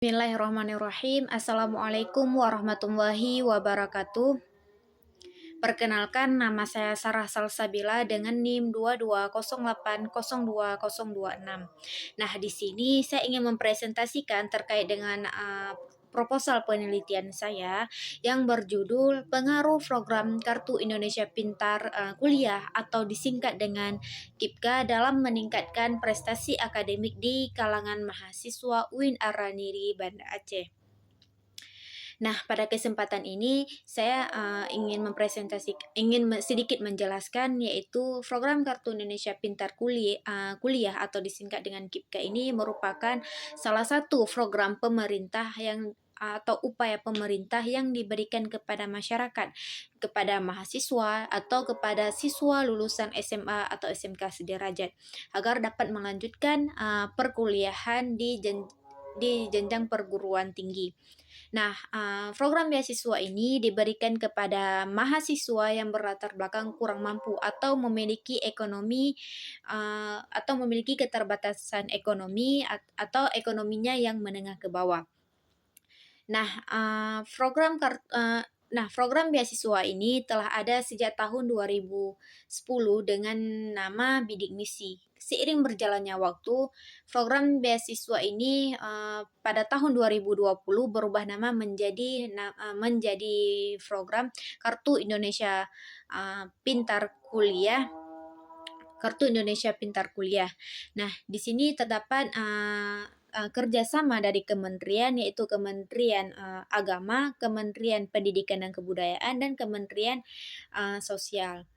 Bismillahirrahmanirrahim. Assalamualaikum warahmatullahi wabarakatuh. Perkenalkan, nama saya Sarah Salsabila dengan NIM 2208020226. Nah, di sini saya ingin mempresentasikan terkait dengan proposal penelitian saya yang berjudul Pengaruh Program Kartu Indonesia Pintar Kuliah atau disingkat dengan KIPKA dalam meningkatkan prestasi akademik di kalangan mahasiswa UIN Araniri Banda Aceh. Nah, pada kesempatan ini saya ingin sedikit menjelaskan, yaitu program Kartu Indonesia Pintar Kuliah atau disingkat dengan KIPKA ini merupakan salah satu program pemerintah atau upaya pemerintah yang diberikan kepada masyarakat, kepada mahasiswa atau kepada siswa lulusan SMA atau SMK sederajat agar dapat melanjutkan perkuliahan di jenjang perguruan tinggi. Nah, program beasiswa ini diberikan kepada mahasiswa yang berlatar belakang kurang mampu atau memiliki atau memiliki keterbatasan ekonomi atau ekonominya yang menengah ke bawah. Nah, program beasiswa ini telah ada sejak tahun 2010 dengan nama Bidik Misi. Seiring berjalannya waktu, program beasiswa ini pada tahun 2020 berubah nama menjadi program Kartu Indonesia Pintar Kuliah. Kartu Indonesia Pintar Kuliah. Nah, di sini terdapat kerjasama dari kementerian, yaitu Kementerian Agama, Kementerian Pendidikan dan Kebudayaan, dan Kementerian Sosial.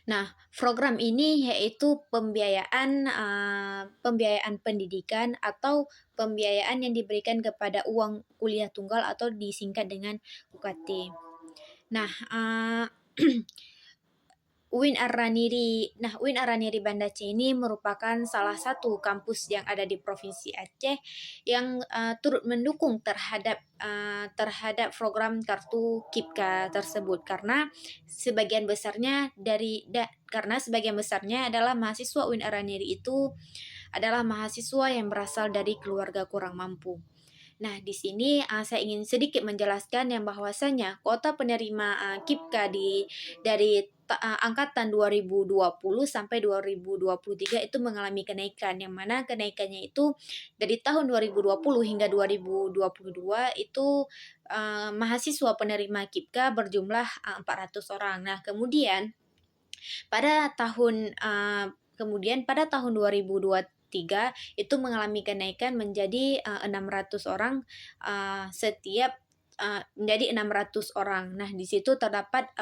Nah, program ini yaitu pembiayaan pendidikan atau pembiayaan yang diberikan kepada uang kuliah tunggal atau disingkat dengan UKT. Nah, UIN Araniri Banda Aceh ini merupakan salah satu kampus yang ada di Provinsi Aceh yang turut mendukung terhadap program kartu KIPKA tersebut karena sebagian besarnya adalah mahasiswa UIN Araniri itu adalah mahasiswa yang berasal dari keluarga kurang mampu. Nah, di sini saya ingin sedikit menjelaskan yang bahwasanya kuota penerima KIPKA dari angkatan 2020 sampai 2023 itu mengalami kenaikan, yang mana kenaikannya itu dari tahun 2020 hingga 2022 itu mahasiswa penerima KIPKA berjumlah 400 orang. Nah, kemudian pada tahun 2023 itu mengalami kenaikan menjadi 600 orang menjadi 600 orang. Nah, di situ terdapat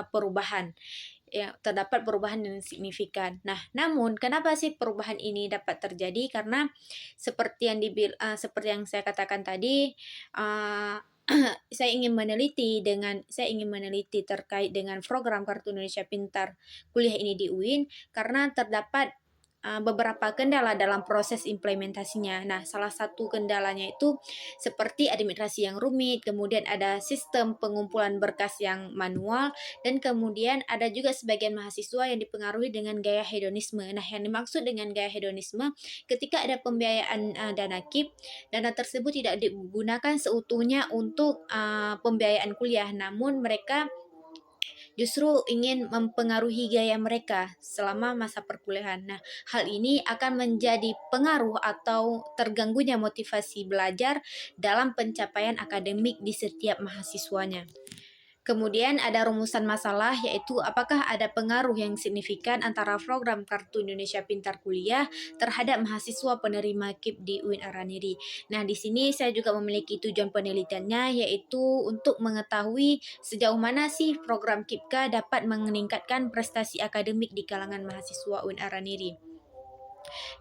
perubahan yang signifikan. Nah, namun kenapa sih perubahan ini dapat terjadi? Karena seperti yang saya katakan tadi, saya ingin meneliti terkait dengan program Kartu Indonesia Pintar Kuliah ini di UIN karena terdapat beberapa kendala dalam proses implementasinya. Nah, salah satu kendalanya itu seperti administrasi yang rumit, kemudian ada sistem pengumpulan berkas yang manual, dan kemudian ada juga sebagian mahasiswa yang dipengaruhi dengan gaya hedonisme. Nah, yang dimaksud dengan gaya hedonisme, ketika ada pembiayaan dana KIP, dana tersebut tidak digunakan seutuhnya untuk pembiayaan kuliah, namun mereka justru ingin mempengaruhi gaya mereka selama masa perkuliahan. Nah, hal ini akan menjadi pengaruh atau terganggunya motivasi belajar dalam pencapaian akademik di setiap mahasiswanya. Kemudian ada rumusan masalah, yaitu apakah ada pengaruh yang signifikan antara program Kartu Indonesia Pintar Kuliah terhadap mahasiswa penerima KIP di UIN Araniri. Nah, di sini saya juga memiliki tujuan penelitiannya, yaitu untuk mengetahui sejauh mana sih program KIPKA dapat meningkatkan prestasi akademik di kalangan mahasiswa UIN Araniri.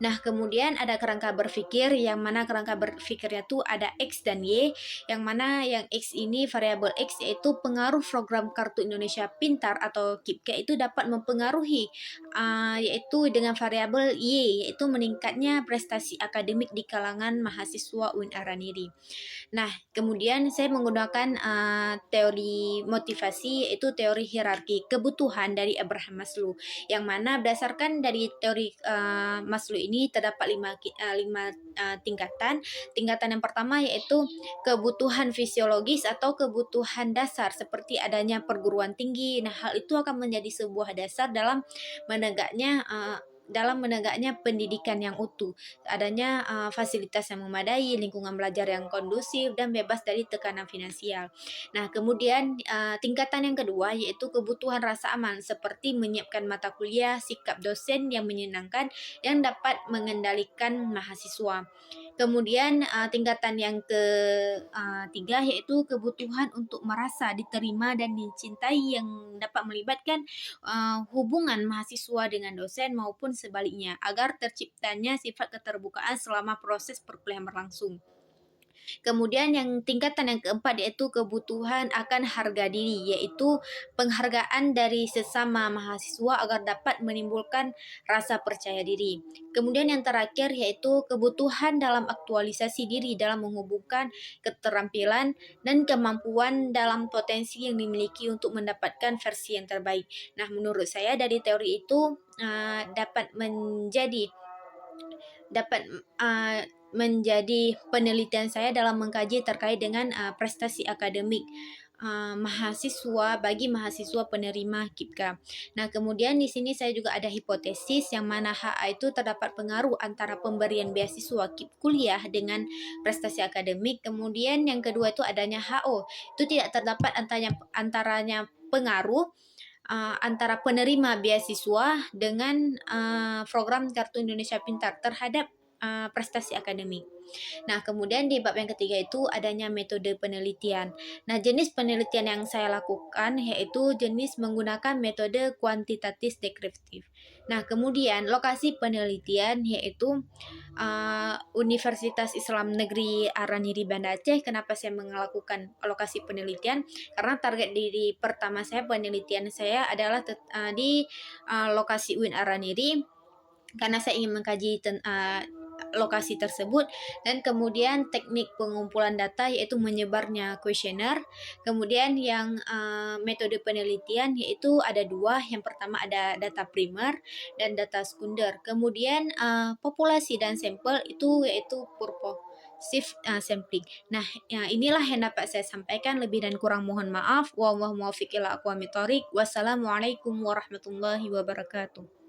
Nah, kemudian ada kerangka berpikir, yang mana kerangka berpikirnya tuh ada X dan Y, yang mana yang X ini variabel X yaitu pengaruh program Kartu Indonesia Pintar atau KIPKA itu dapat mempengaruhi yaitu dengan variabel Y yaitu meningkatnya prestasi akademik di kalangan mahasiswa UIN Araniri. Nah, kemudian saya menggunakan teori motivasi, yaitu teori hierarki kebutuhan dari Abraham Maslow, yang mana berdasarkan dari teori Maslow ini terdapat lima tingkatan. Tingkatan yang pertama yaitu kebutuhan fisiologis atau kebutuhan dasar seperti adanya perguruan tinggi. Nah, hal itu akan menjadi sebuah dasar dalam menegaknya pendidikan yang utuh, adanya fasilitas yang memadai, lingkungan belajar yang kondusif dan bebas dari tekanan finansial. Nah, kemudian tingkatan yang kedua yaitu kebutuhan rasa aman seperti menyiapkan mata kuliah, sikap dosen yang menyenangkan yang dapat mengendalikan mahasiswa. Kemudian tingkatan yang ketiga yaitu kebutuhan untuk merasa diterima dan dicintai yang dapat melibatkan hubungan mahasiswa dengan dosen maupun sebaliknya agar terciptanya sifat keterbukaan selama proses perkuliahan berlangsung. Kemudian yang tingkatan yang keempat yaitu kebutuhan akan harga diri, yaitu penghargaan dari sesama mahasiswa agar dapat menimbulkan rasa percaya diri. Kemudian yang terakhir yaitu kebutuhan dalam aktualisasi diri dalam menghubungkan keterampilan dan kemampuan dalam potensi yang dimiliki untuk mendapatkan versi yang terbaik. Nah, menurut saya dari teori itu dapat menjadi penelitian saya dalam mengkaji terkait dengan prestasi akademik mahasiswa bagi mahasiswa penerima KIPKA. Nah, kemudian di sini saya juga ada hipotesis yang mana HA itu terdapat pengaruh antara pemberian beasiswa KIP kuliah dengan prestasi akademik. Kemudian yang kedua itu adanya HO. Itu tidak terdapat antaranya pengaruh antara penerima beasiswa dengan program Kartu Indonesia Pintar terhadap prestasi akademik. Nah, kemudian di bab yang ketiga itu adanya metode penelitian. Nah, jenis penelitian yang saya lakukan yaitu jenis menggunakan metode kuantitatif deskriptif. Nah, kemudian lokasi penelitian yaitu Universitas Islam Negeri Araniri Banda Aceh. Kenapa saya melakukan lokasi penelitian? Karena target diri pertama saya penelitian saya adalah di lokasi UIN Araniri karena saya ingin mengkaji lokasi tersebut, dan kemudian teknik pengumpulan data yaitu menyebarnya kuesioner. Kemudian yang metode penelitian yaitu ada dua. Yang pertama ada data primer dan data sekunder. Kemudian populasi dan sampel itu yaitu purposive sampling. Nah, inilah yang dapat saya sampaikan. Lebih dan kurang mohon maaf. Wallahu muwaffiq ila aqwamit thoriq. Wassalamualaikum warahmatullahi wabarakatuh.